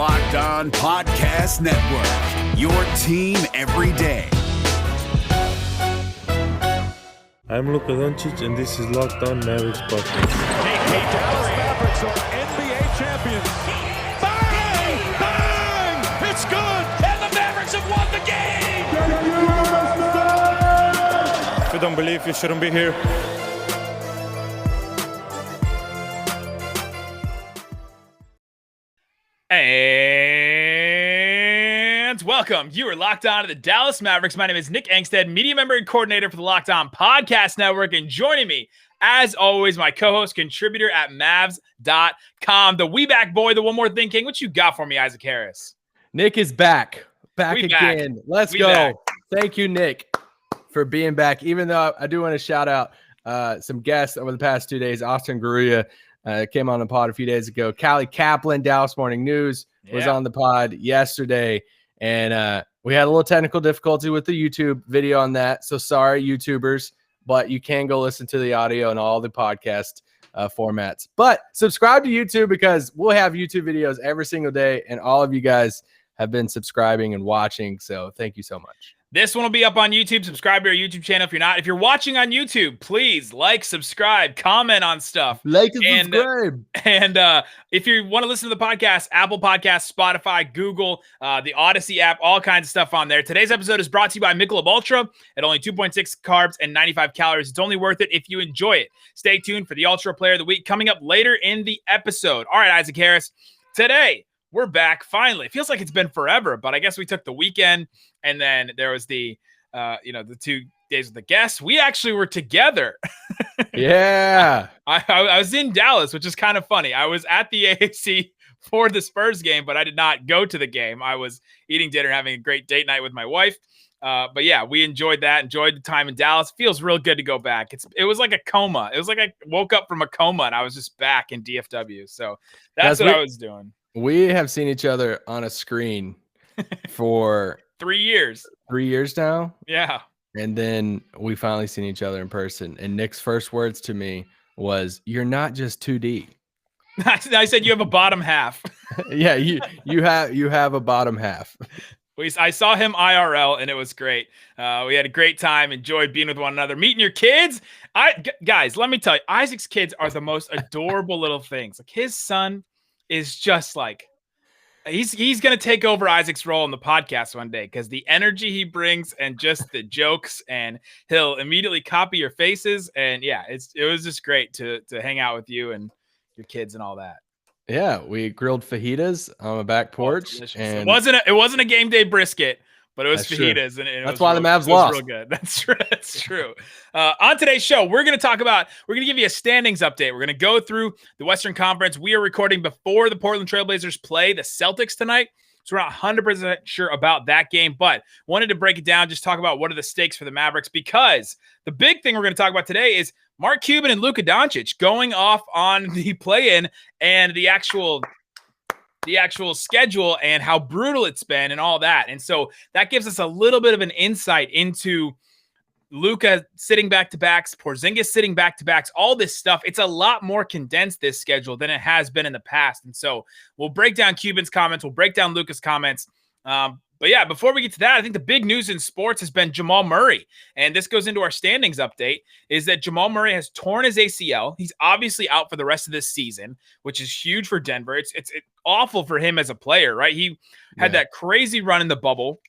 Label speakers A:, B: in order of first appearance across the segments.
A: Locked On Podcast Network, your team every day.
B: I'm Luka Doncic, and this is Locked On Mavericks podcast.
C: The Dallas Mavericks are NBA champions. Bang! Bang! It's good! And the Mavericks have won the game!
B: If you don't believe, you shouldn't be here.
D: And welcome. You are locked on to the Dallas Mavericks. My name is Nick Angstadt, media member and coordinator for the Locked On Podcast Network. And joining me, as always, my co-host, contributor at Mavs.com, the We Back boy, the One More Thing King. What you got for me, Isaac Harris?
E: Nick is back. Back
D: We
E: again.
D: back.
E: Let's
D: We
E: go.
D: back.
E: Thank you, Nick, for being back. Even though I do want to shout out some guests over the past 2 days. Austin Garuya came on the pod a few days ago. Callie Kaplan, Dallas Morning News, was on the pod yesterday. And we had a little technical difficulty with the YouTube video on that. So sorry, YouTubers, but you can go listen to the audio and all the podcast formats. But subscribe to YouTube because we'll have YouTube videos every single day. And all of you guys have been subscribing and watching. So thank you so much.
D: This one will be up on YouTube. Subscribe to our YouTube channel if you're not. If you're watching on YouTube, please like, subscribe, comment on stuff.
E: Like and subscribe.
D: And if you want to listen to the podcast, Apple Podcasts, Spotify, Google, the Odyssey app, all kinds of stuff on there. Today's episode is brought to you by Michelob Ultra at only 2.6 carbs and 95 calories. It's only worth it if you enjoy it. Stay tuned for the Ultra Player of the Week coming up later in the episode. All right, Isaac Harris, today we're back finally. It feels like it's been forever, but I guess we took the weekend. And then there was the 2 days with the guests. We actually were together.
E: Yeah.
D: I was in Dallas, which is kind of funny. I was at the AAC for the Spurs game, but I did not go to the game. I was eating dinner, having a great date night with my wife. But yeah, we enjoyed that. Enjoyed the time in Dallas. Feels real good to go back. It was like a coma. It was like I woke up from a coma and I was just back in DFW. So that's what I was doing.
E: We have seen each other on a screen for
D: 3 years.
E: 3 years now.
D: Yeah.
E: And then we finally seen each other in person. And Nick's first words to me was, "You're not just 2D."
D: I said you have a bottom half.
E: Yeah, you have a bottom half.
D: I saw him IRL and it was great. We had a great time, enjoyed being with one another, meeting your kids. Guys, let me tell you, Isaac's kids are the most adorable little things. Like his son is just like, he's going to take over Isaac's role in the podcast one day because the energy he brings and just the jokes, and he'll immediately copy your faces. And yeah, it was just great to hang out with you and your kids and all that. Yeah,
E: we grilled fajitas on a back porch. And
D: it wasn't a game day brisket, but it was fajitas.
E: True.
D: And
E: that's why the Mavs lost.
D: Real good. That's true. That's true. On today's show, we're going to give you a standings update. We're going to go through the Western Conference. We are recording before the Portland Trailblazers play the Celtics tonight. So we're not 100% sure about that game, but wanted to break it down, just talk about what are the stakes for the Mavericks, because the big thing we're going to talk about today is Mark Cuban and Luka Doncic going off on the play-in and the actual schedule and how brutal it's been and all that. And so that gives us a little bit of an insight into Luka sitting back-to-backs, Porzingis sitting back-to-backs, all this stuff. It's a lot more condensed, this schedule, than it has been in the past. And so we'll break down Cuban's comments. We'll break down Luka's comments. But yeah, before we get to that, I think the big news in sports has been Jamal Murray. And this goes into our standings update, is that Jamal Murray has torn his ACL. He's obviously out for the rest of this season, which is huge for Denver. It's awful for him as a player, right? He had that crazy run in the bubble.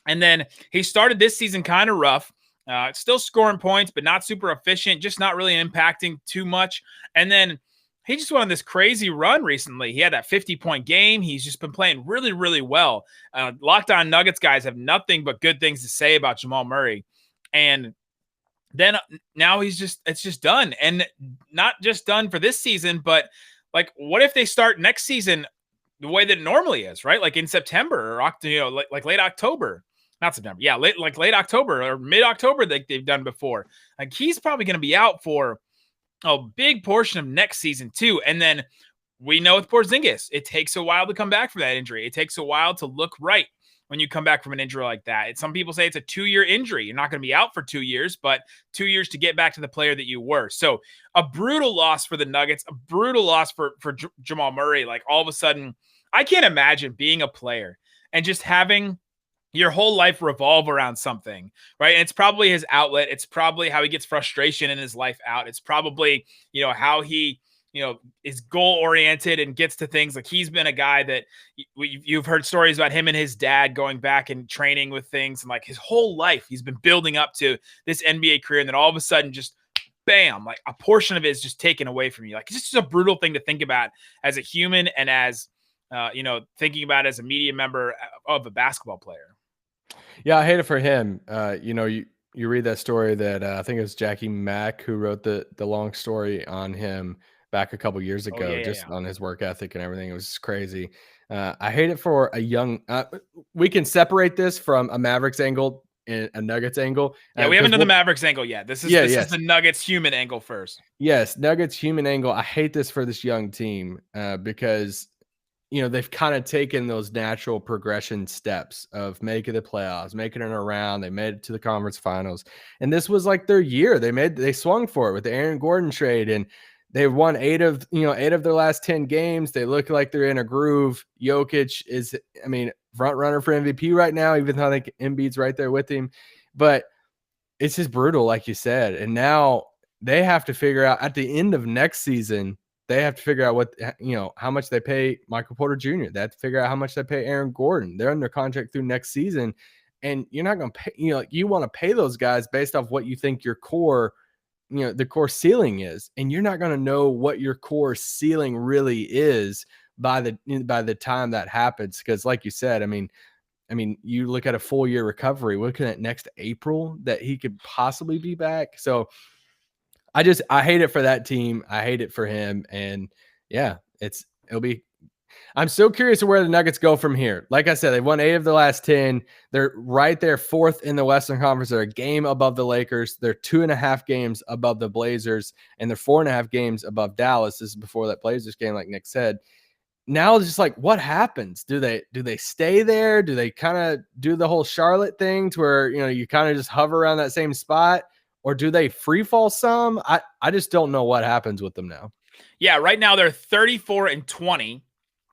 D: And then he started this season kind of rough. Still scoring points, but not super efficient, just not really impacting too much. And then he just went on this crazy run recently. He had that 50-point game. He's just been playing really, really well. Locked On Nuggets guys have nothing but good things to say about Jamal Murray. And then now it's just done. And not just done for this season, but like, what if they start next season the way that it normally is, right? Like in September or like late October. Not September. Yeah, late October or mid-October like they've done before. Like he's probably going to be out for a big portion of next season too. And then we know with Porzingis, it takes a while to come back from that injury. It takes a while to look right when you come back from an injury like that. Some people say it's a 2-year injury. You're not going to be out for 2 years, but 2 years to get back to the player that you were. So a brutal loss for the Nuggets, a brutal loss for Jamal Murray. Like all of a sudden I can't imagine being a player and just having your whole life revolve around something, right? And it's probably his outlet. It's probably how he gets frustration in his life out. It's probably, how he, is goal oriented and gets to things. Like, he's been a guy that you've heard stories about him and his dad going back and training with things, and like his whole life he's been building up to this NBA career. And then all of a sudden, just bam, like a portion of it is just taken away from you. Like, it's just a brutal thing to think about as a human, and as, thinking about as a media member of a basketball player.
E: Yeah, I hate it for him. You read that story that I think it was Jackie Mack who wrote the long story on him back a couple years ago, on his work ethic and everything. It was just crazy. I hate it for a young. We can separate this from a Mavericks angle and a Nuggets angle.
D: Yeah, we haven't done the Mavericks angle yet. This is the Nuggets human angle first.
E: Yes, Nuggets human angle. I hate this for this young team because they've kind of taken those natural progression steps of making the playoffs, making it around. They made it to the conference finals. And this was like their year. They swung for it with the Aaron Gordon trade, and they've won 8 of their last 10 games. They look like they're in a groove. Jokic is, front runner for MVP right now, even though I think Embiid's right there with him. But it's just brutal, like you said. And now they have to figure out at the end of next season, they have to figure out how much they pay Michael Porter Jr. They have to figure out how much they pay Aaron Gordon. They're under contract through next season, and you're not going to pay, you want to pay those guys based off what you think your core, the core ceiling is. And you're not going to know what your core ceiling really is by the time that happens. Cause like you said, you look at a full year recovery, we're looking at next April that he could possibly be back. So I hate it for that team. I hate it for him. And yeah, I'm so curious of where the Nuggets go from here. Like I said, they've won 8 of the last 10. They're right there 4th in the Western Conference. They're a game above the Lakers. They're 2.5 games above the Blazers, and they're 4.5 games above Dallas. This is before that Blazers game, like Nick said. Now it's just like, what happens? Do they stay there? Do they kind of do the whole Charlotte thing to where, you kind of just hover around that same spot? Or do they free fall some? I just don't know what happens with them now.
D: Yeah, right now they're 34-20.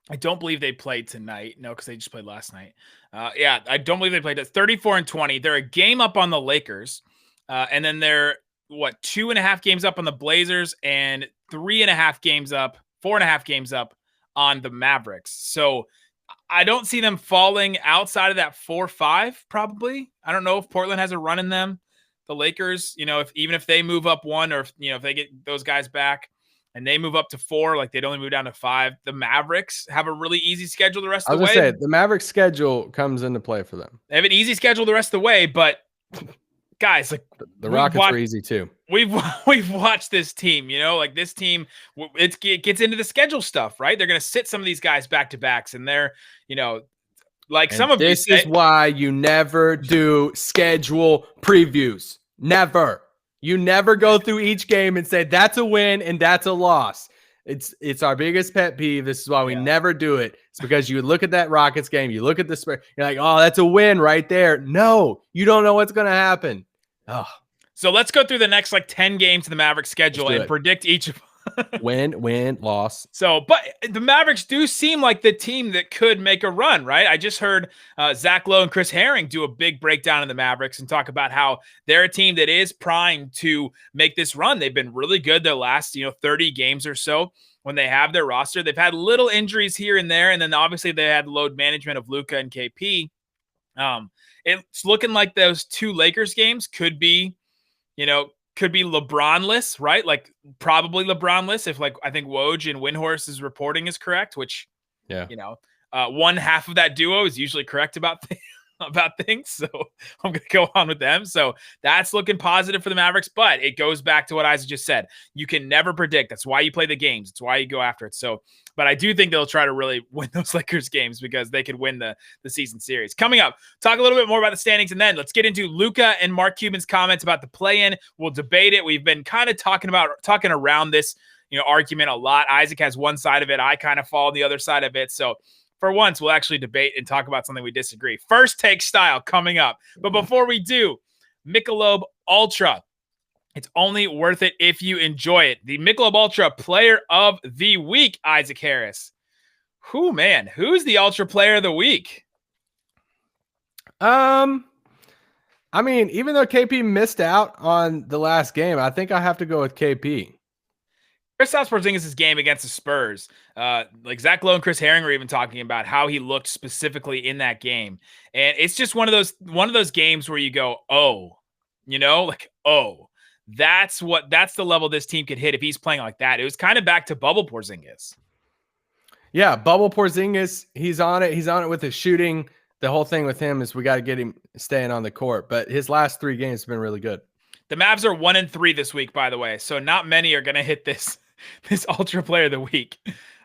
D: I don't believe they played tonight. No, because they just played last night. I don't believe they played. 34-20. They're a game up on the Lakers. And then they're, 2.5 games up on the Blazers, and 4.5 games up on the Mavericks. So I don't see them falling outside of that 4-5, probably. I don't know if Portland has a run in them. The Lakers, even if they move up 1, or if they get those guys back and they move up to 4, like they'd only move down to 5. The Mavericks have a really easy schedule the rest of the way.
E: I was going to say, the Mavericks schedule comes into play for them.
D: They have an easy schedule the rest of the way, but guys, like
E: the Rockets are easy too.
D: We've watched this team, this team, it gets into the schedule stuff, right? They're going to sit some of these guys back to backs, and they're,
E: this is why you never do schedule previews. Never. You never go through each game and say that's a win and that's a loss. It's our biggest pet peeve. This is why we never do it. It's because you look at that Rockets game, you look at the spread, you're like, oh, that's a win right there. No, you don't know what's going to happen. Oh.
D: So let's go through the next 10 games of the Mavericks schedule and predict each of
E: win, loss.
D: So, but the Mavericks do seem like the team that could make a run, right? I just heard Zach Lowe and Chris Herring do a big breakdown of the Mavericks and talk about how they're a team that is primed to make this run. They've been really good their last, 30 games or so when they have their roster. They've had little injuries here and there, and then obviously they had load management of Luka and KP. It's looking like those 2 Lakers games could be, could be LeBron-less, right? Like probably LeBron-less if I think Woj and Windhorse's reporting is correct, which, one half of that duo is usually correct about things. So I'm going to go on with them. So that's looking positive for the Mavericks, but it goes back to what Isaac just said. You can never predict. That's why you play the games. It's why you go after it. So, but I do think they'll try to really win those Lakers games because they could win the season series. Coming up, talk a little bit more about the standings, and then let's get into Luka and Mark Cuban's comments about the play-in. We'll debate it. We've been kind of talking around this, argument a lot. Isaac has one side of it. I kind of fall on the other side of it. So for once, we'll actually debate and talk about something we disagree. First take style coming up. But before we do, Michelob Ultra. It's only worth it if you enjoy it. The Michelob Ultra Player of the Week, Isaac Harris. Man, who's the ultra player of the week?
E: I mean, even though KP missed out on the last game, I think I have to go with KP.
D: Kristaps Porzingis' game against the Spurs, like Zach Lowe and Chris Herring were even talking about how he looked specifically in that game, and it's just one of those games where you go, oh, that's the level this team could hit if he's playing like that. It was kind of back to bubble Porzingis.
E: Yeah, bubble Porzingis, he's on it. He's on it with his shooting. The whole thing with him is we got to get him staying on the court, but his last 3 games have been really good.
D: The Mavs are 1-3 this week, by the way, so not many are going to hit this ultra player of the week.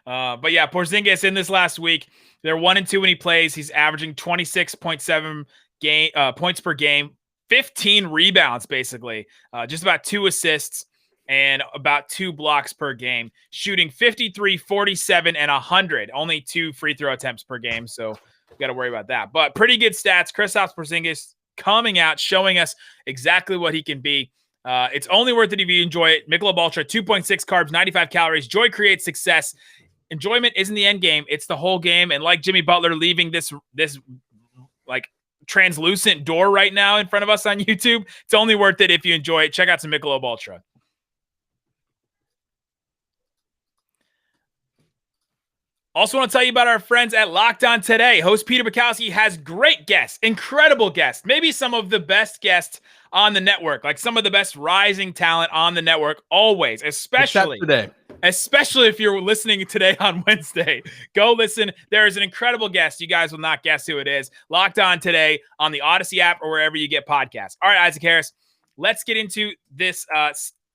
D: But yeah, Porzingis in this last week, they're 1-2 when he plays. He's averaging 26.7 points per game, 15 rebounds, basically, just about 2 assists and about 2 blocks per game, shooting 53, 47, and 100. Only 2 free throw attempts per game, so we got to worry about that. But pretty good stats. Kristaps Porzingis coming out, showing us exactly what he can be. It's only worth it if you enjoy it. Michelob Ultra, 2.6 carbs, 95 calories. Joy creates success. Enjoyment isn't the end game. It's the whole game. And like Jimmy Butler leaving this like translucent door right now in front of us on YouTube, it's only worth it if you enjoy it. Check out some Michelob Ultra. Also want to tell you about our friends at Locked On Today. Host Peter Bukowski has great guests, incredible guests, maybe some of the best guests on the network, like some of the best rising talent on the network always, especially if you're listening today on Wednesday. Go listen. There is an incredible guest. You guys will not guess who it is. Locked On Today on the Odyssey app or wherever you get podcasts. All right, Isaac Harris, let's get into this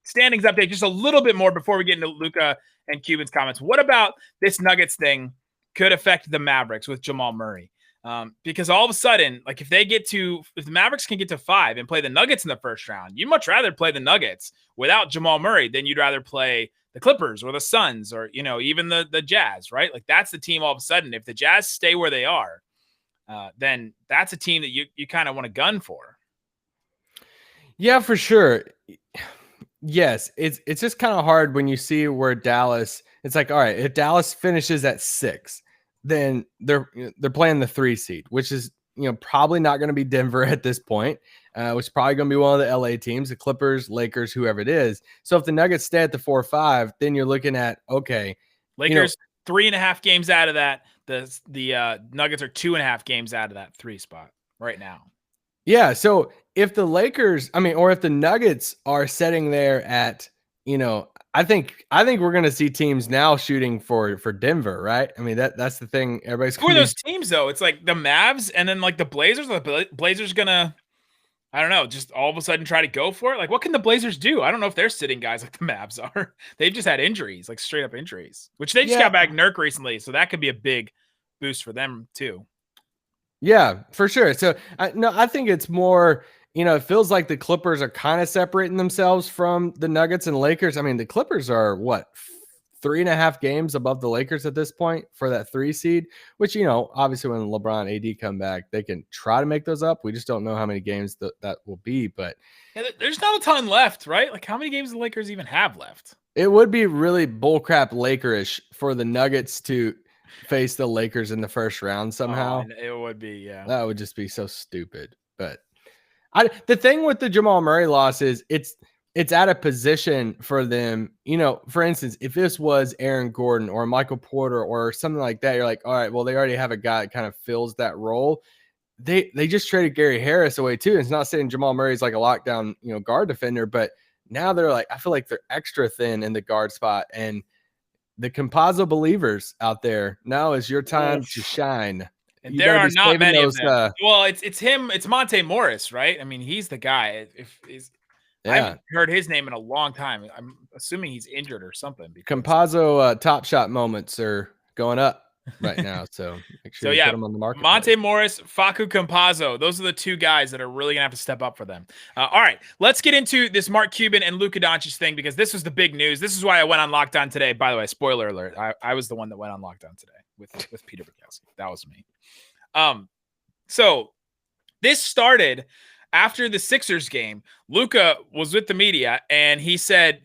D: standings update just a little bit more before we get into Luka and Cuban's comments. What about this Nuggets thing could affect the Mavericks with Jamal Murray? Because all of a sudden, like if the Mavericks can get to 5 and play the Nuggets in the first round, you'd much rather play the Nuggets without Jamal Murray than you'd rather play the Clippers or the Suns or, even the Jazz, right? Like that's the team all of a sudden. If the Jazz stay where they are, then that's a team that you kind of want to gun for.
E: Yeah, for sure. Yes, it's just kind of hard when you see where Dallas. It's like, all right, if Dallas finishes at 6, then they're playing the 3 seed, which is probably not going to be Denver at this point, which is probably going to be one of the LA teams, the Clippers, Lakers, whoever it is. So if the Nuggets stay at the 4-5, then you're looking at
D: Lakers 3.5 games out of that. The Nuggets are 2.5 games out of that 3 spot right now.
E: Yeah, so if the Lakers, or if the Nuggets are sitting there at, I think we're going to see teams now shooting for Denver, right? I mean, that's the thing. Everybody's
D: who are those teams though? It's like the Mavs and then like the Blazers. The Blazers gonna, I don't know, just all of a sudden try to go for it. Like, what can the Blazers do? I don't know if they're sitting guys like the Mavs are. They've just had injuries, like straight up injuries, which they just got back Nurk recently, so that could be a big boost for them too.
E: Yeah, for sure. So I think it's more, it feels like the Clippers are kind of separating themselves from the Nuggets and Lakers. I mean, the Clippers are 3.5 games above the Lakers at this point for that 3 seed, which, obviously when LeBron AD come back, they can try to make those up. We just don't know how many games that will be, but
D: there's not a ton left, right? Like how many games do the Lakers even have left?
E: It would be really bullcrap Lakerish for the Nuggets to face the Lakers in the first round somehow.
D: It would be, yeah.
E: That would just be so stupid. But the thing with the Jamal Murray loss is it's at a position for them. For instance, if this was Aaron Gordon or Michael Porter or something like that, you're like, all right, well, they already have a guy that kind of fills that role. They just traded Gary Harris away too. It's not saying Jamal Murray's like a lockdown, guard defender, but now they're like, I feel like they're extra thin in the guard spot. And the Compazzo believers out there, now is your time to shine.
D: And there are not many of them. Well, it's him. It's Monte Morris, right? I mean, he's the guy. I haven't heard his name in a long time. I'm assuming he's injured or something.
E: Compazzo top shot moments are going up right now, so make sure you put them on the market.
D: Monte Morris, Facu Campazzo. Those are the 2 guys that are really gonna have to step up for them. All right, let's get into this Mark Cuban and Luka Doncic thing because this was the big news. This is why I went on Locked On Today. By the way, spoiler alert: I was the one that went on Locked On Today with Peter Bukowski. That was me. So this started after the Sixers game, Luka was with the media and he said,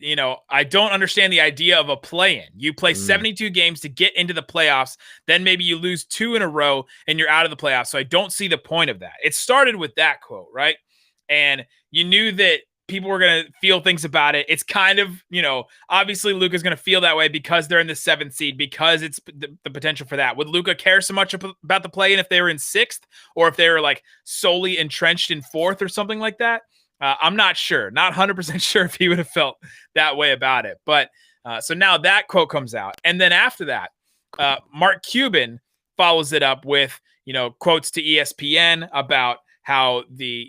D: I don't understand the idea of a play-in. You play 72 games to get into the playoffs, then maybe you lose 2 in a row and you're out of the playoffs. So I don't see the point of that. It started with that quote, right? And you knew that people were going to feel things about it. It's kind of, obviously Luka's going to feel that way because they're in the 7th seed, because it's the potential for that. Would Luka care so much about the play-in if they were in 6th, or if they were like solely entrenched in 4th or something like that? I'm not sure. Not 100% sure if he would have felt that way about it. But so now that quote comes out. And then after that, Mark Cuban follows it up with, quotes to ESPN about how the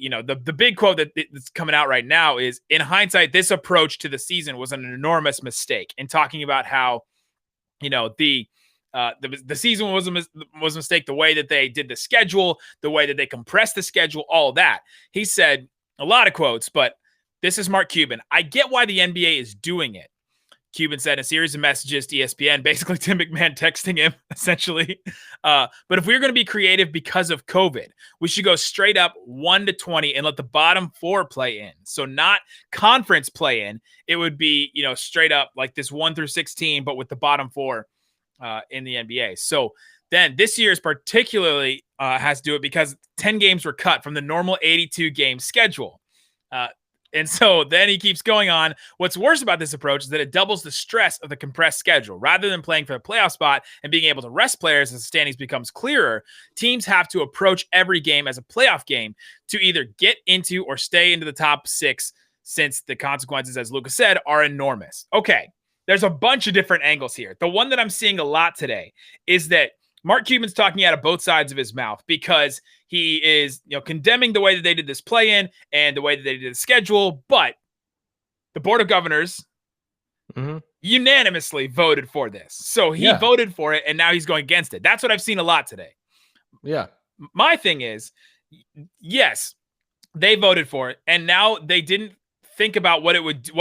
D: big quote that's coming out right now is, in hindsight, this approach to the season was an enormous mistake, and talking about how, the season was a mistake, the way that they did the schedule, the way that they compressed the schedule, all that. He said a lot of quotes, but this is Mark Cuban. I get why the NBA is doing it. Cuban said in a series of messages to ESPN, basically Tim McMahon texting him, essentially. But if we're going to be creative because of COVID, we should go straight up 1 to 20 and let the bottom 4 play in. So not conference play in. It would be, straight up like this 1 through 16, but with the bottom 4 in the NBA. So then this year's particularly has to do it because 10 games were cut from the normal 82 game schedule. And so then he keeps going on. What's worse about this approach is that it doubles the stress of the compressed schedule. Rather than playing for the playoff spot and being able to rest players as the standings becomes clearer, teams have to approach every game as a playoff game to either get into or stay into the top 6, since the consequences, as Luka said, are enormous. Okay, there's a bunch of different angles here. The one that I'm seeing a lot today is that Mark Cuban's talking out of both sides of his mouth, because he is, condemning the way that they did this play-in and the way that they did the schedule. But the Board of Governors unanimously voted for this. So he voted for it, and now he's going against it. That's what I've seen a lot today.
E: Yeah.
D: My thing is, yes, they voted for it, and now they didn't think about what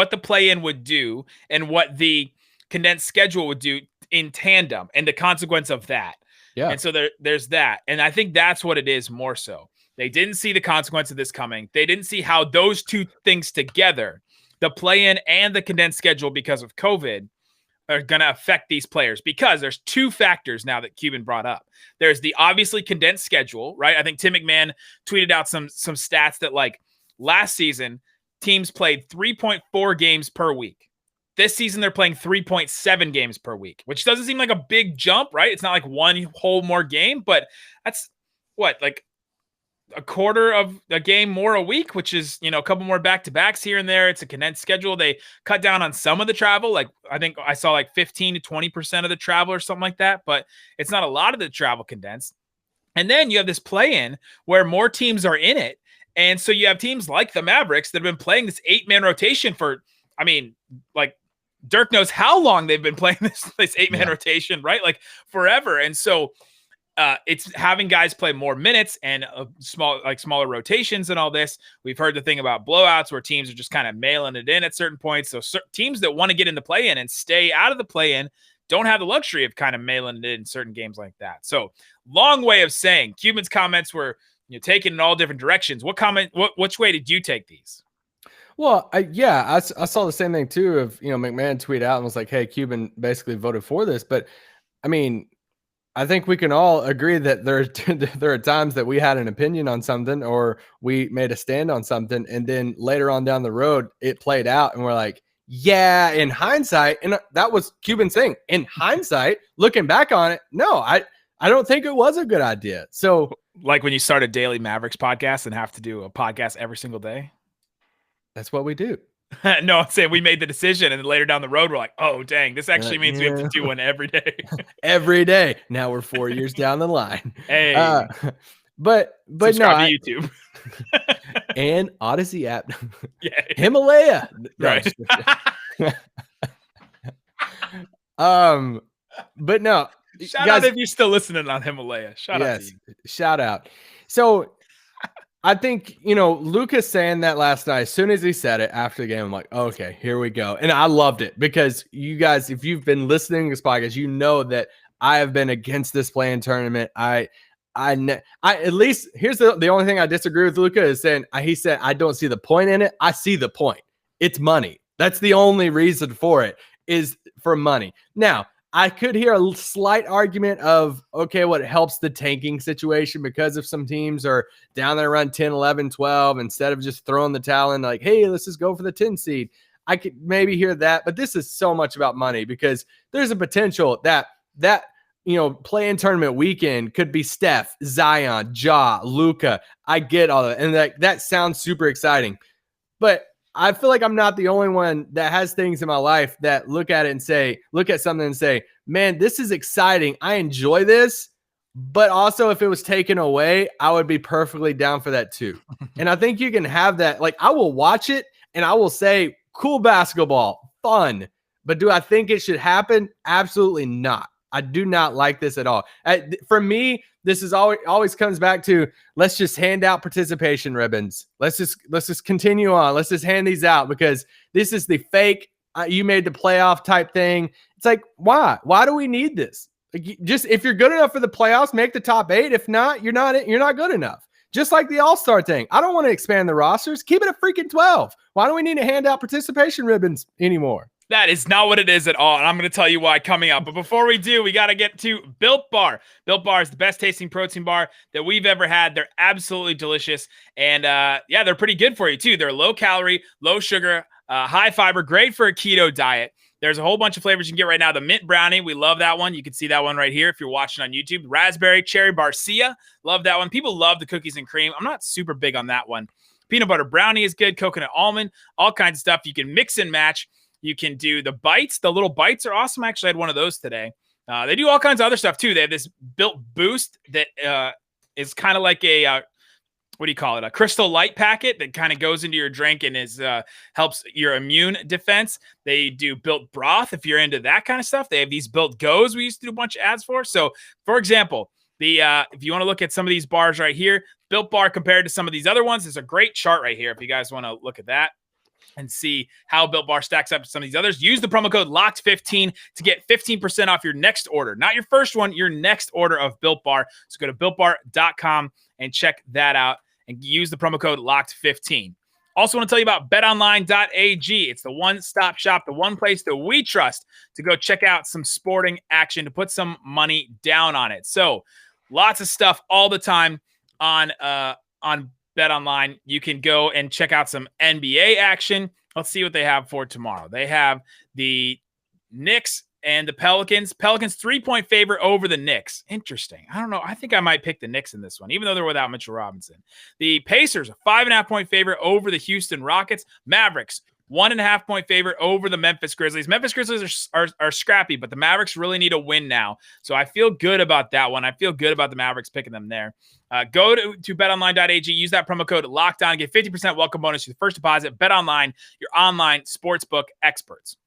D: the play-in would do and what the condensed schedule would do in tandem, and the consequence of that. Yeah. And so there's that. And I think that's what it is more so. They didn't see the consequence of this coming. They didn't see how those two things together, the play-in and the condensed schedule because of COVID, are going to affect these players, because there's 2 factors now that Cuban brought up. There's the obviously condensed schedule, right? I think Tim McMahon tweeted out some stats that, like, last season, teams played 3.4 games per week. This season, they're playing 3.7 games per week, which doesn't seem like a big jump, right? It's not like one whole more game, but that's like a quarter of a game more a week, which is, a couple more back-to-backs here and there. It's a condensed schedule. They cut down on some of the travel. Like, I think I saw like 15 to 20% of the travel or something like that, but it's not a lot of the travel condensed. And then you have this play-in where more teams are in it. And so you have teams like the Mavericks that have been playing this 8-man rotation for, like, Dirk knows how long they've been playing this 8-man rotation, right? Forever. And so it's having guys play more minutes and smaller rotations and all this. We've heard the thing about blowouts where teams are just kind of mailing it in at certain points. So teams that want to get in the play-in and stay out of the play-in don't have the luxury of kind of mailing it in certain games like that. So long way of saying Cuban's comments were taken in all different directions. Which way did you take these?
E: Well, I saw the same thing too. Of McMahon tweet out and was like, "Hey, Cuban basically voted for this." But I mean, I think we can all agree that there are times that we had an opinion on something, or we made a stand on something, and then later on down the road, it played out, and we're like, "Yeah." In hindsight, and that was Cuban's thing. In hindsight, looking back on it, no, I don't think it was a good idea. So,
D: like when you start a daily Mavericks podcast and have to do a podcast every single day.
E: That's what we do.
D: No, I'm saying we made the decision, and then later down the road, we're like, oh, dang, this actually means we have to do one every day.
E: Every day. Now we're 4 years down the line.
D: Hey.
E: But
D: subscribe to YouTube.
E: And Odyssey app.
D: Yeah.
E: Himalaya.
D: Right.
E: But no.
D: Shout out if you're still listening on Himalaya. Shout out to you.
E: Shout out. So I think, Luka saying that last night, as soon as he said it after the game, I'm like, okay, here we go. And I loved it, because you guys, if you've been listening to this podcast, you know that I have been against this play-in tournament. I at least here's the only thing I disagree with Luka is saying he said I don't see the point in it. I see the point. It's money. That's the only reason for it is for money. Now, I could hear a slight argument of, okay, what helps the tanking situation because if some teams are down there around 10, 11, 12, instead of just throwing the towel in like, hey, let's just go for the 10 seed. I could maybe hear that, but this is so much about money because there's a potential that play-in tournament weekend could be Steph, Zion, Ja, Luka. I get all that. And that sounds super exciting. But I feel like I'm not the only one that has things in my life that look at something and say, man, this is exciting. I enjoy this. But also if it was taken away, I would be perfectly down for that too. And I think you can have that. Like I will watch it and I will say, cool basketball, fun. But do I think it should happen? Absolutely not. I do not like this at all. For me, this is always comes back to let's just hand out participation ribbons. Let's just continue on. Let's just hand these out because this is the fake you made the playoff type thing. It's like why? Why do we need this? Like, just if you're good enough for the playoffs, make the top 8. If not, you're not good enough. Just like the All-Star thing. I don't want to expand the rosters. Keep it a freaking 12. Why do we need to hand out participation ribbons anymore?
D: That is not what it is at all, and I'm going to tell you why coming up. But before we do, we got to get to Built Bar. Built Bar is the best tasting protein bar that we've ever had. They're absolutely delicious, and they're pretty good for you too. They're low calorie, low sugar, high fiber, great for a keto diet. There's a whole bunch of flavors you can get right now. The mint brownie, we love that one. You can see that one right here if you're watching on YouTube. Raspberry, cherry barcia, love that one. People love the cookies and cream. I'm not super big on that one. Peanut butter brownie is good. Coconut almond, all kinds of stuff. You can mix and match. You can do the bites. The little bites are awesome. I actually had one of those today. They do all kinds of other stuff too. They have this Built Boost that is kind of like a a Crystal Light packet that kind of goes into your drink and helps your immune defense. They do Built Broth if you're into that kind of stuff. They have these Built Go's we used to do a bunch of ads for. So, for example, if you want to look at some of these bars right here, Built Bar compared to some of these other ones, there's a great chart right here if you guys want to look at that and see how Built Bar stacks up to some of these others. Use the promo code LOCKED15 to get 15% off your next order. Not your first one, your next order of Built Bar. So go to BuiltBar.com and check that out and use the promo code LOCKED15. Also want to tell you about betonline.ag. It's the one-stop shop, the one place that we trust to go check out some sporting action, to put some money down on it. So lots of stuff all the time on BetOnline. You can go and check out some NBA action. Let's see what they have for tomorrow. They have the Knicks and the Pelicans. Pelicans 3-point favorite over the Knicks. Interesting. I don't know. I think I might pick the Knicks in this one, even though they're without Mitchell Robinson. The Pacers, a 5.5-point favorite over the Houston Rockets. Mavericks, 1.5-point favorite over the Memphis Grizzlies. Memphis Grizzlies are scrappy, but the Mavericks really need a win now. So I feel good about that one. I feel good about the Mavericks picking them there. Go to betonline.ag. Use that promo code LOCKEDON. Get 50% welcome bonus to the first deposit. BetOnline, your online sportsbook experts.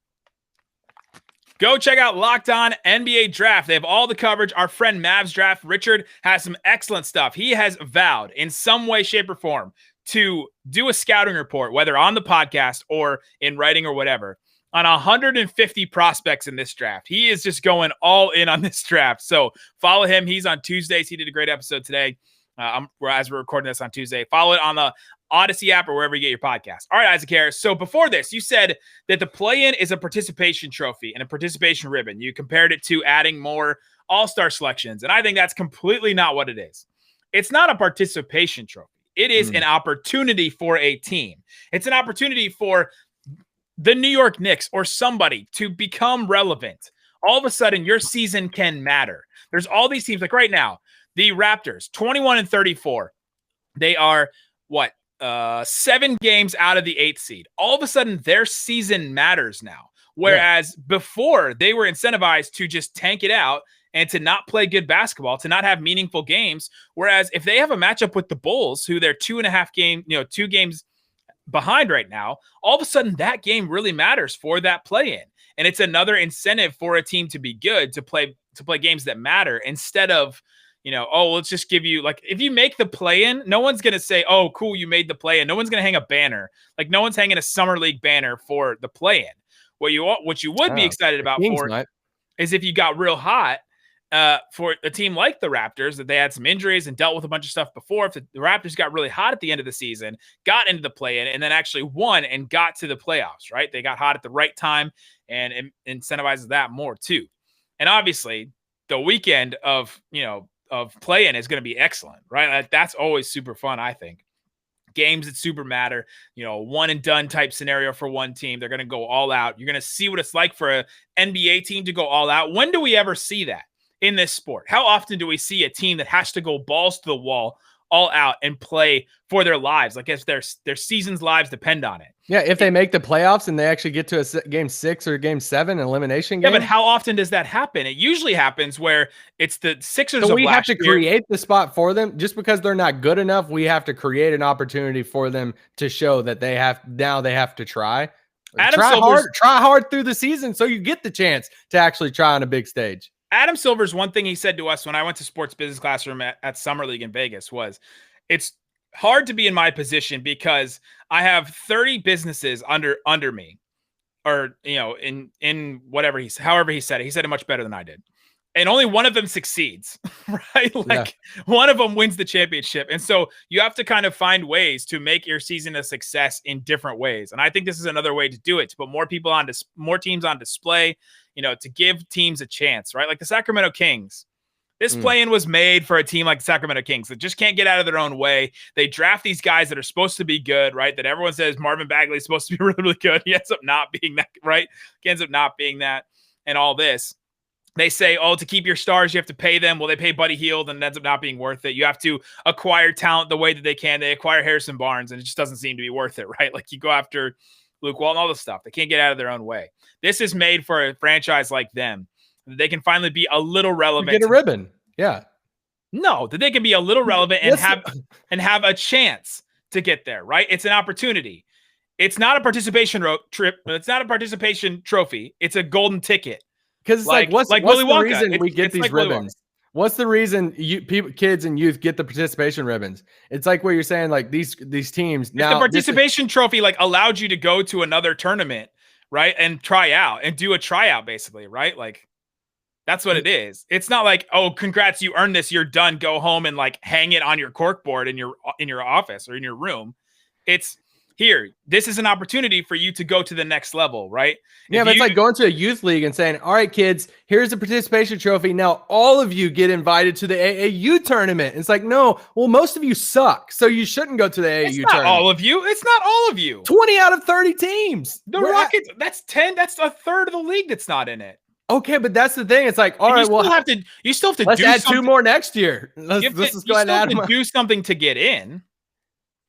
D: Go check out Locked On NBA Draft. They have all the coverage. Our friend Mavs Draft, Richard, has some excellent stuff. He has vowed in some way, shape, or form to do a scouting report, whether on the podcast or in writing or whatever, on 150 prospects in this draft. He is just going all in on this draft. So follow him. He's on Tuesdays. He did a great episode today. As we're recording this on Tuesday. Follow it on the Odyssey app or wherever you get your podcast. All right, Isaac Harris. So before this, you said that the play-in is a participation trophy and a participation ribbon. You compared it to adding more all-star selections. And I think that's completely not what it is. It's not a participation trophy. It is an opportunity for a team. It's an opportunity for the New York Knicks or somebody to become relevant. All of a sudden, your season can matter. There's all these teams, like right now, the Raptors, 21-34. They are, 7 games out of the 8th seed. All of a sudden, their season matters now. Whereas before, they were incentivized to just tank it out and to not play good basketball, to not have meaningful games. Whereas if they have a matchup with the Bulls, who they're 2 games behind right now, all of a sudden that game really matters for that play-in. And it's another incentive for a team to be good, to play games that matter, instead of, let's just give you, like, if you make the play-in, no one's going to say, oh, cool, you made the play-in. No one's going to hang a banner. Like, no one's hanging a summer league banner for the play-in. What you would be excited about is if you got real hot for a team like the Raptors, that they had some injuries and dealt with a bunch of stuff before. If the Raptors got really hot at the end of the season, got into the play-in, and then actually won and got to the playoffs, right? They got hot at the right time, and it incentivizes that more too. And obviously, the weekend of play-in is going to be excellent, right? That's always super fun, I think. Games that super matter, one and done type scenario for one team. They're going to go all out. You're going to see what it's like for an NBA team to go all out. When do we ever see that in this sport? How often do we see a team that has to go balls to the wall, all out, and play for their lives? Like if their season's lives depend on it.
E: Yeah, if they make the playoffs and they actually get to a game 6 or game 7 elimination game.
D: Yeah, but how often does that happen? It usually happens where it's the Sixers.
E: So we have to create the spot for them. Just because they're not good enough, we have to create an opportunity for them to show that they have to try. Try hard through the season so you get the chance to actually try on a big stage.
D: Adam Silver's one thing he said to us when I went to sports business classroom at Summer League in Vegas was, it's hard to be in my position because I have 30 businesses under me, or in whatever however he said it. He said it much better than I did. And only one of them succeeds, right? One of them wins the championship. And so you have to kind of find ways to make your season a success in different ways. And I think this is another way to do it, to put more teams on display, to give teams a chance, right? Like the Sacramento Kings. This play-in was made for a team like the Sacramento Kings that just can't get out of their own way. They draft these guys that are supposed to be good, right? That everyone says Marvin Bagley is supposed to be really, really good. He ends up not being that, right? He ends up not being that, and all this. They say, to keep your stars, you have to pay them. Well, they pay Buddy Hield, and it ends up not being worth it. You have to acquire talent the way that they can. They acquire Harrison Barnes, and it just doesn't seem to be worth it, right? Like you go after Luke Walton, all this stuff. They can't get out of their own way. This is made for a franchise like them. They can finally be a little relevant.
E: Get a ribbon. Yeah.
D: No, that they can be a little relevant and have a chance to get there, right? It's an opportunity. It's not a participation trip. It's not a participation trophy. It's a golden ticket.
E: Because it's what's the reason we get these ribbons? What's the reason kids and youth get the participation ribbons? It's like what you're saying, like these teams. Now,
D: the participation trophy allowed you to go to another tournament, right? And try out and do a tryout, basically, right? Like that's what it is. It's not like, oh, congrats, you earned this, you're done, go home and hang it on your corkboard in your office or in your room. It's here. This is an opportunity for you to go to the next level, right?
E: Yeah, but it's like going to a youth league and saying, all right, kids, here's a participation trophy. Now all of you get invited to the AAU tournament. It's like, no, well, most of you suck, so you shouldn't go to the AAU tournament.
D: Not all of you. It's not all of you.
E: 20 out of 30 teams.
D: The Rockets, that's 10. That's a third of the league that's not in it.
E: Okay, but that's the thing. It's like, all right,
D: you still have to
E: let's
D: do
E: add
D: something.
E: 2 more next year. Let's go ahead and add them.
D: Do something to get in.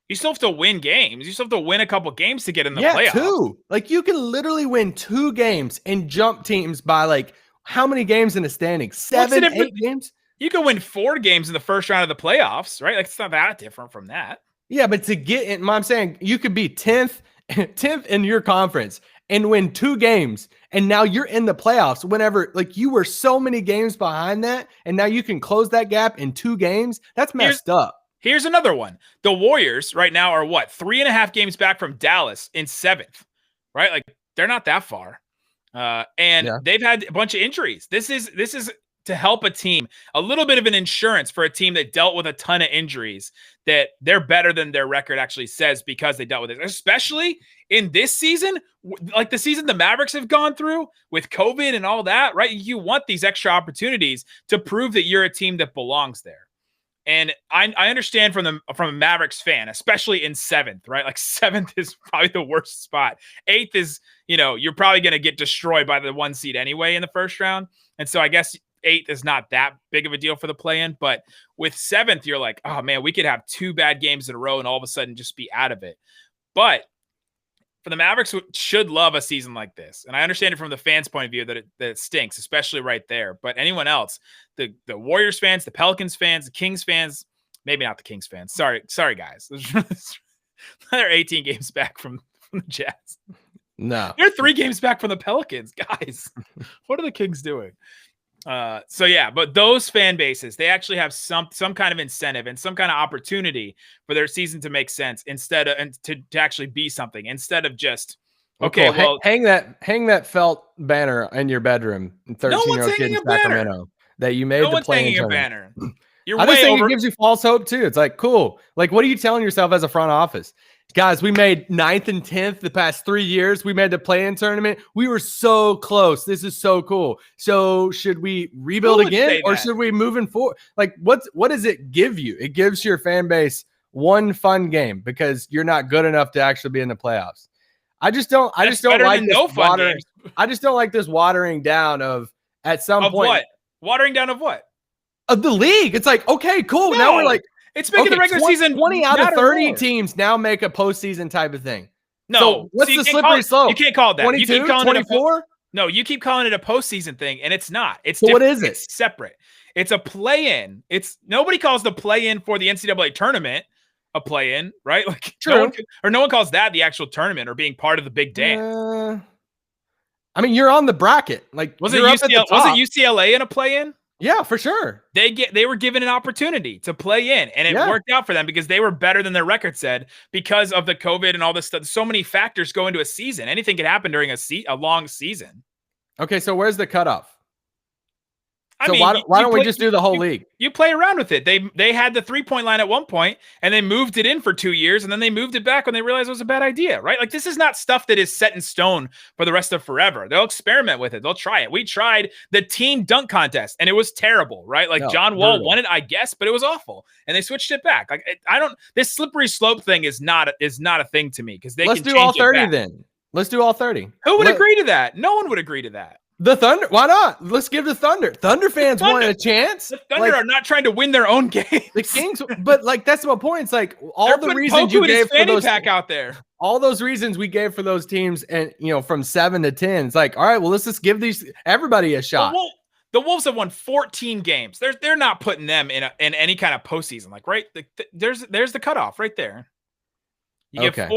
D: You still have to win games. You still have to win a couple games to get in the playoffs.
E: 2. Like you can literally win 2 games and jump teams by how many games in a standing? 7, 8 games?
D: You can win 4 games in the first round of the playoffs, right? Like it's not that different from that.
E: Yeah, but to get in, I'm saying you could be 10th in your conference and win 2 games, and now you're in the playoffs whenever you were so many games behind that, and now you can close that gap in 2 games. That's messed up.
D: Here's another one. The Warriors right now are 3.5 games back from Dallas in 7th, right? Like they're not that far. They've had a bunch of injuries. This is to help a team, a little bit of an insurance for a team that dealt with a ton of injuries, that they're better than their record actually says because they dealt with it, especially in this season, like the season the Mavericks have gone through with COVID and all that, right? You want these extra opportunities to prove that you're a team that belongs there. And I understand from a Mavericks fan, especially in 7th, right? Like 7th is probably the worst spot. 8th is, you're probably going to get destroyed by the 1 seed anyway in the first round. And so I guess 8th is not that big of a deal for the play-in. But with 7th, you're like, oh man, we could have 2 bad games in a row and all of a sudden just be out of it. But for the Mavericks, should love a season like this. And I understand it from the fans' point of view that it stinks, especially right there. But anyone else, the Warriors fans, the Pelicans fans, the Kings fans, maybe not the Kings fans. Sorry, guys. They're 18 games back from the Jazz.
E: No.
D: They're 3 games back from the Pelicans. Guys, what are the Kings doing? But those fan bases, they actually have some kind of incentive and some kind of opportunity for their season to make sense instead of to actually be something instead of just okay. Well,
E: hang that felt banner in your bedroom. 13-year-old kid in Sacramento. that you made
D: No
E: the
D: one's
E: play-in
D: hanging a
E: tournament.
D: banner. You're
E: I just
D: way
E: think
D: over.
E: it gives you false hope too. It's like, cool. Like, what are you telling yourself as a front office? Guys, we made 9th and 10th the past 3 years. We made the play-in tournament. We were so close. This is so cool. So should we rebuild
D: Who would
E: again
D: say
E: or
D: that?
E: should we moving forward? Like, what does it give you? It gives your fan base one fun game because you're not good enough to actually be in the playoffs. I just don't
D: better
E: like
D: than
E: this
D: no fun
E: watering.
D: games.
E: I just don't like this watering down of at some
D: Of
E: point
D: what? Watering down of what?
E: of the league. It's like, okay, cool. Now we're
D: No.
E: like,
D: It's making the regular
E: 20,
D: season
E: 20 out of
D: matter
E: 30
D: more.
E: teams now make a postseason type of thing.
D: No.
E: So what's
D: you
E: the
D: can't
E: slippery slope?
D: You can't call it that.
E: 22,
D: You keep calling
E: 24?
D: No, you keep calling it a postseason thing, and it's not. It's
E: So what
D: different.
E: is it?
D: It's separate. It's a play-in. It's nobody calls the play-in for the NCAA tournament a play-in, right? Like
E: True.
D: no one calls that the actual tournament or being part of the big dance.
E: I mean, you're on the bracket. Like,
D: Was it
E: you're up at the top.
D: UCLA in a play-in?
E: Yeah, for sure.
D: They were given an opportunity to play in, and it worked out for them because they were better than their record said because of the COVID and all this stuff. So many factors go into a season. Anything could happen during a long season.
E: Okay, so where's the cutoff?
D: I
E: So
D: mean,
E: why don't we just do the whole league?
D: You play around with it. They had the 3-point line at one point, and they moved it in for 2 years, and then they moved it back when they realized it was a bad idea, right? Like, this is not stuff that is set in stone for the rest of forever. They'll experiment with it. They'll try it. We tried the team dunk contest, and it was terrible, right? Like, John Wall won it, I guess, but it was awful, and they switched it back. Like, this slippery slope thing is not a thing to me because
E: Let's do all 30 then. Let's do all 30.
D: Who would agree to that? No one would agree to that.
E: The Thunder, why not? Let's give the Thunder. Thunder fans want a chance.
D: The Thunder are not trying to win their own game.
E: The Kings, but like that's my point. It's like all
D: They're
E: the
D: putting
E: reasons
D: Poku
E: you
D: in his
E: gave for
D: fanny
E: those
D: pack out there.
E: all those reasons we gave for those teams, and from 7 to 10. It's like, all right, well, let's just give everybody a shot.
D: The Wolves have won 14 games. They're not putting them in any kind of postseason. Like right, there's the cutoff right there. You give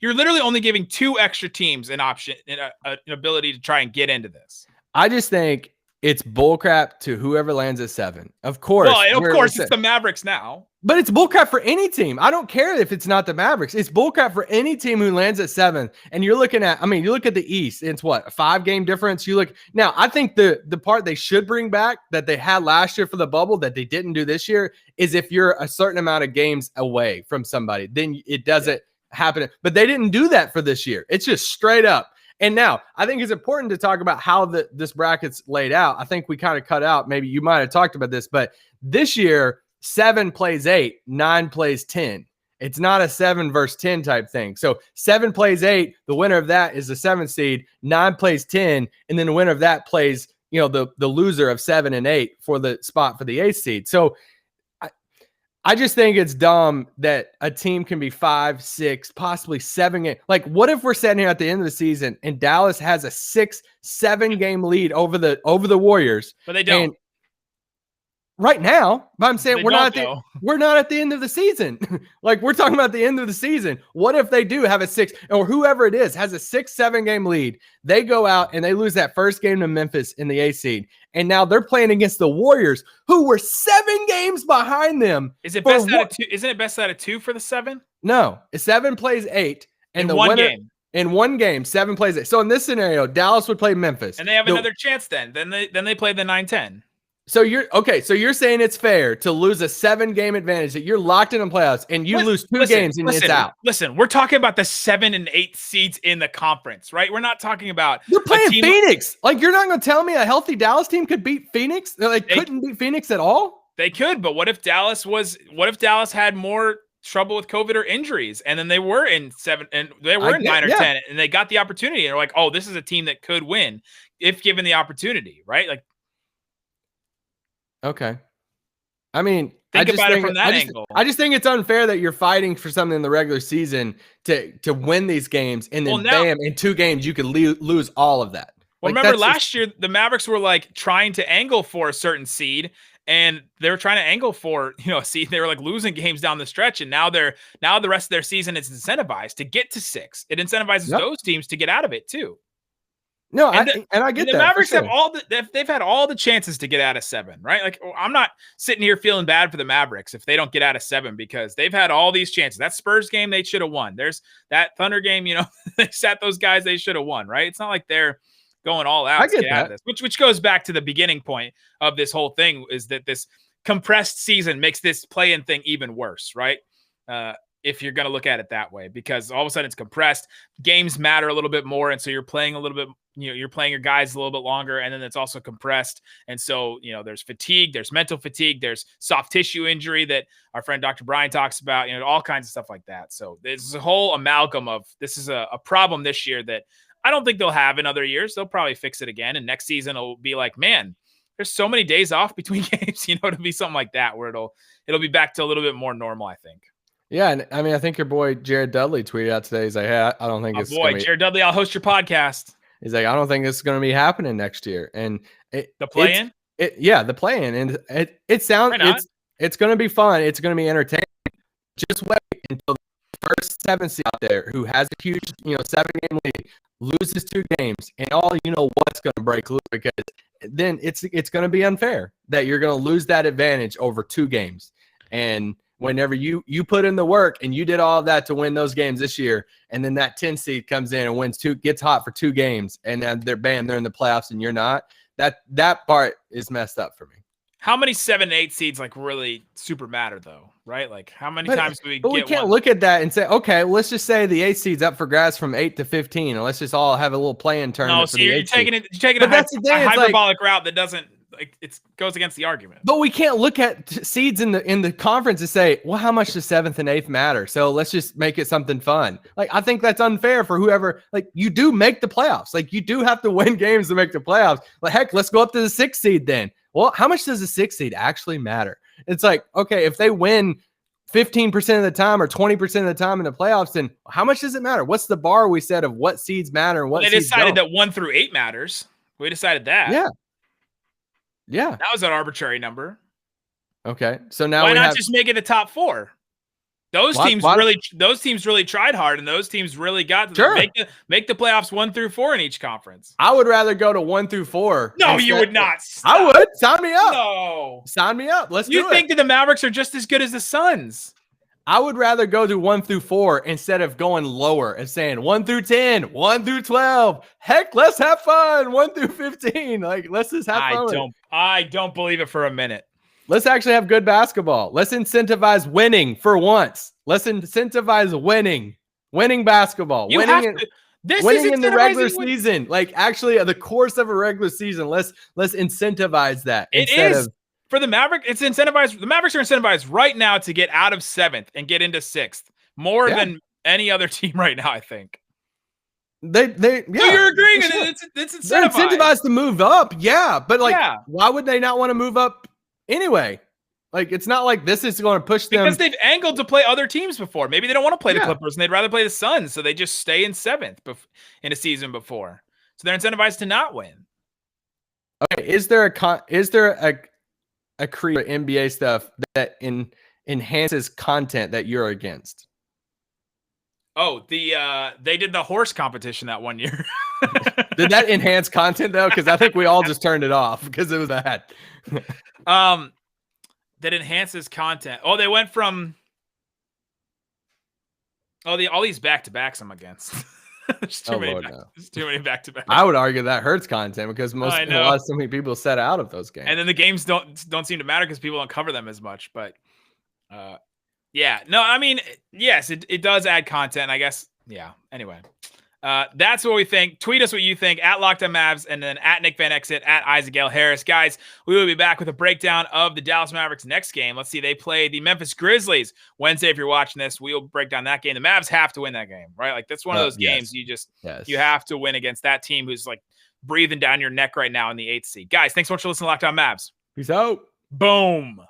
D: you're literally only giving 2 extra teams an option, an ability to try and get into this.
E: I just think it's bullcrap to whoever lands at 7. Of course.
D: Well, of course, it's the Mavericks now.
E: But it's bullcrap for any team. I don't care if it's not the Mavericks. It's bullcrap for any team who lands at 7. And you're looking at, you look at the East. It's what, a 5-game difference? Now, I think the part they should bring back that they had last year for the bubble that they didn't do this year is if you're a certain amount of games away from somebody, then it doesn't happen. But they didn't do that for this year. It's just straight up. And now I think it's important to talk about how this bracket's laid out. I think we kind of cut out, maybe you might have talked about this, but this year, 7 plays 8, 9 plays 10. It's not a 7 versus 10 type thing. So 7 plays 8, the winner of that is the 7th seed, 9 plays 10, and then the winner of that plays, the loser of 7 and 8 for the spot for the 8th seed. So I just think it's dumb that a team can be 5, 6, possibly 7 games. Like, what if we're sitting here at the end of the season and Dallas has a 6, 7 game lead over the Warriors?
D: But they don't.
E: And right now, but I'm saying we're not at the end of the season. Like, we're talking about the end of the season. What if they do have a 6, or whoever it is has a 6, 7 game lead? They go out and they lose that first game to Memphis in the 8th seed. And now they're playing against the Warriors, who were 7 games behind them.
D: Is it best out of 2? Isn't it best out of 2 for the 7?
E: No, 7 plays 8. And the winner
D: game.
E: In one game, 7 plays 8. So in this scenario, Dallas would play Memphis.
D: And they have another chance then. Then they play the 9-10.
E: So you're saying it's fair to lose a 7-game advantage, that you're locked in playoffs and you lose 2 games and it's out.
D: Listen, we're talking about the 7 and 8 seeds in the conference, right? We're not talking about
E: you're playing Phoenix. Like, you're not going to tell me a healthy Dallas team could beat Phoenix? They couldn't beat Phoenix at all?
D: They could, but what if Dallas had more trouble with COVID or injuries, and then they were in 7 and they were in 9 or 10, and they got the opportunity, and they're like, oh, this is a team that could win if given the opportunity, right? Like,
E: okay. I mean,
D: think about it from that angle.
E: I just think it's unfair that you're fighting for something in the regular season to win these games, and then bam, in 2 games you could lose all of that.
D: Well, remember last year the Mavericks were like trying to angle for a certain seed, and they were trying to angle for a seed. They were like losing games down the stretch, and now the rest of their season is incentivized to get to 6. It incentivizes those teams to get out of it too.
E: No, I get that.
D: The Mavericks have they've had all the chances to get out of 7, right? Like, I'm not sitting here feeling bad for the Mavericks if they don't get out of 7, because they've had all these chances. That Spurs game, they should have won. There's that Thunder game, they sat those guys, they should have won, right? It's not like they're going all out
E: I
D: to
E: get
D: get out of
E: that.
D: this, which goes back to the beginning point of this whole thing, is that this compressed season makes this play-in thing even worse, right? If you're going to look at it that way, because all of a sudden it's compressed, games matter a little bit more, and so you're playing a little bit, you're playing your guys a little bit longer, and then it's also compressed, and so there's fatigue, there's mental fatigue, there's soft tissue injury that our friend Dr. Brian talks about, all kinds of stuff like that. So there's a whole amalgam of this is a problem this year that I don't think they'll have in other years. They'll probably fix it again, and next season it'll be like, man, there's so many days off between games, to be something like that where it'll be back to a little bit more normal, I think.
E: Yeah, and I mean, I think your boy Jared Dudley tweeted out today. He's like, "Hey, I don't think it's
D: Jared Dudley, I'll host your podcast."
E: He's like, "I don't think this is going to be happening next year." And
D: the play-in,
E: the play-in, and it sounds it's going to be fun. It's going to be entertaining. Just wait until the first 7 seed out there who has a huge 7-game lead loses 2 games, and all what's going to break loose, because then it's going to be unfair that you're going to lose that advantage over 2 games. And whenever you put in the work and you did all of that to win those games this year, and then that 10 seed comes in and gets hot for 2 games, and then they're in the playoffs and you're not, that part is messed up for me.
D: How many 7 and 8 seeds really super matter though, right? Like how many times do we
E: But we can't look at that and say, okay, let's just say the 8 seed's up for grabs from 8 to 15, and let's just all have a little play-in tournament.
D: No, so you're taking a hyperbolic route that doesn't it goes against the argument.
E: But we can't look at seeds in the conference and say, well, how much does 7th and 8th matter? So let's just make it something fun. I think that's unfair for whoever. You do make the playoffs. You do have to win games to make the playoffs. Heck, let's go up to the 6th seed then. Well, how much does the 6th seed actually matter? It's okay, if they win 15% of the time or 20% of the time in the playoffs, then how much does it matter? What's the bar we set of what seeds matter and what
D: they
E: seeds
D: decided
E: don't?
D: that 1 through 8 matters. We decided that.
E: Yeah.
D: That was an arbitrary number.
E: Okay. So now
D: why not just make it the top 4? Those teams really tried hard, and those teams really got to make the playoffs 1 through 4 in each conference.
E: I would rather go to 1 through 4.
D: No, you would not. Stop.
E: I would. Sign me up.
D: No.
E: Sign me up. Let's do it.
D: You think that the Mavericks are just as good as the Suns?
E: I would rather go to 1 through 4 instead of going lower and saying 1 through 10, 1 through 12. Heck, let's have fun. 1 through 15. Let's just have fun.
D: I don't believe it for a minute.
E: Let's actually have good basketball. Let's incentivize winning for once. Let's incentivize winning basketball. Winning in the regular season. Actually, the course of a regular season. Let's incentivize that.
D: For the Mavericks, it's incentivized. The Mavericks are incentivized right now to get out of 7th and get into 6th more than any other team right now, I think.
E: So
D: you're agreeing it's incentivized.
E: They're incentivized to move up, but why would they not want to move up anyway? It's not like this is going to push them,
D: because they've angled to play other teams before. Maybe they don't want to play the Clippers and they'd rather play the Suns, so they just stay in 7th in a season before. So they're incentivized to not win.
E: Okay, is there a creator NBA stuff that enhances content that you're against?
D: Oh, they did the horse competition that one year.
E: Did that enhance content though? Because I think we all just turned it off because it was bad.
D: That enhances content. Oh, they went from all these back-to-backs I'm against. There's too many back-to-backs.
E: I would argue that hurts content because so many people set out of those games.
D: And then the games don't seem to matter because people don't cover them as much. But I mean, yes, it does add content, I guess. Yeah. Anyway. That's what we think. Tweet us what you think at Locked On Mavs, and then at Nick Van Exit, at Isaac L. Harris. Guys, we will be back with a breakdown of the Dallas Mavericks next game. Let's see. They play the Memphis Grizzlies Wednesday. If you're watching this, we'll break down that game. The Mavs have to win that game, right? That's one of those games you have to win against that team who's breathing down your neck right now in the 8th seed. Guys, thanks so much for listening to Locked On Mavs.
E: Peace out.
D: Boom.